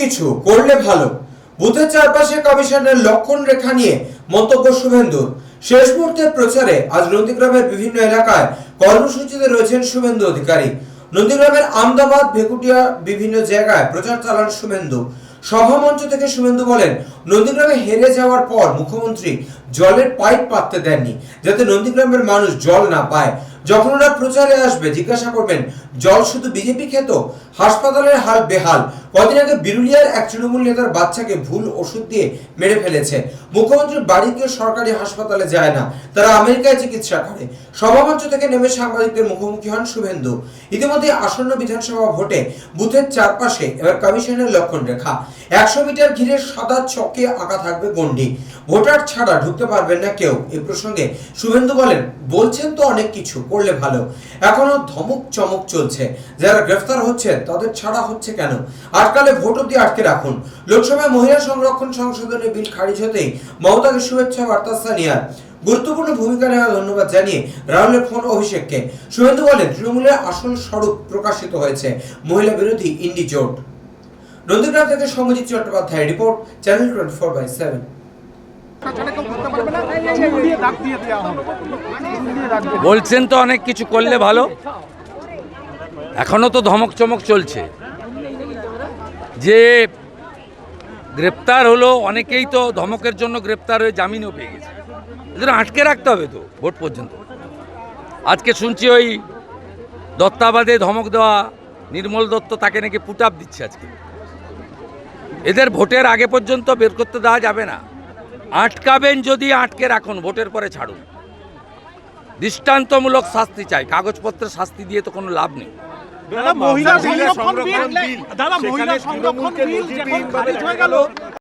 কিছু করলে ভালো। বুথের চারপাশে কমিশনের লক্ষণ রেখা নিয়ে মন্তব্য শুভেন্দুর। শেষ মুহূর্তের প্রচারে আজ নন্দীগ্রামের বিভিন্ন এলাকায় কর্মসূচিতে রয়েছেন শুভেন্দু অধিকারী। নন্দীগ্রামের আমদাবাদ, ভেকুটিয়া বিভিন্ন জায়গায় প্রচার চালান শুভেন্দু। সভামঞ্চ থেকে শুভেন্দু বলেন, নন্দীগ্রামে হেরে যাওয়ার পর মুখ্যমন্ত্রী জলের পাইপ পাততে দেননি, যাতে নন্দীগ্রামের মানুষ জল না পায়। যখন ওরা প্রচারে আসবে জিজ্ঞাসা করবেন, জল শুধু বিজেপি খেত? হাসপাতালের হাল বেহাল। কদিন আগে বিরুলিয়ার এক তৃণমূল নেতার বাচ্চাকে ভুল ওষুধ দিয়ে মেরে ফেলেছে। মুখ্যমন্ত্রীর বাড়ি কেউ সরকারি হাসপাতালে যায় না, তারা আমেরিকায় চিকিৎসা করে। সভামঞ্চ থেকে নেমে সাংবাদিকদের মুখোমুখি হন শুভেন্দু। ইতিমধ্যে আসন্ন বিধানসভা ভোটে বুথের চারপাশে এবার কমিশনের লক্ষণ রেখা। 100 মিটার ঘিরে সাদা চকে আঁকা থাকবে গণ্ডি। ভোটার ছাড়া ঢুকতে পারবেন না কেউ। এই প্রসঙ্গে শুভেন্দু বলেন, বলছেন তো অনেক কিছু করলে ভালো, এখনো ধমক চমক চলছে। যারা গ্রেফতার হচ্ছে তাদের ছাড়া হচ্ছে কেন? আটকালে ভোট অব্দি আটকে রাখুন। লোকসভায় মহিলা সংরক্ষণ সংশোধনের বিল খারিজ হতেই মমতাকে শুভেচ্ছা বার্তা স্থানীয়ার। গুরুত্বপূর্ণ ভূমিকা নেওয়া ধন্যবাদ জানিয়ে রাহুলের ফোন অভিষেককে। শুভেন্দু বলেন, তৃণমূলের আসল স্বরূপ প্রকাশিত হয়েছে, মহিলা বিরোধী ইন্ডি জোট। নন্দীগ্রাম থেকে সৌম্যজিৎ চট্টোপাধ্যায় রিপোর্ট, চ্যানেল 24/7। বলছেন তো অনেক কিছু করলে ভালো, এখনো তো ধমক চমক চলছে। যে গ্রেপ্তার হলো, অনেকেই তো ধমকের জন্য গ্রেপ্তার হয়ে জামিনও পেয়ে গেছে। এজন্য আটকে রাখতে হবে তো ভোট পর্যন্ত। আজকে শুনছি ওই দত্তাবাদে ধমক দেওয়া নির্মল দত্ত, তাকে নাকি পুট আপ দিচ্ছে আজকে। এদের ভোটের আগে পর্যন্ত বের করতে দেওয়া যাবে না। আটকাবেন যদি আটকে রাখুন, ভোটের পরে ছাড়ুন। দৃষ্টান্তমূলক শাস্তি চাই, কাগজপত্রের শাস্তি দিয়ে তো কোনো লাভ নেই। মহিলা সংরক্ষণ বিল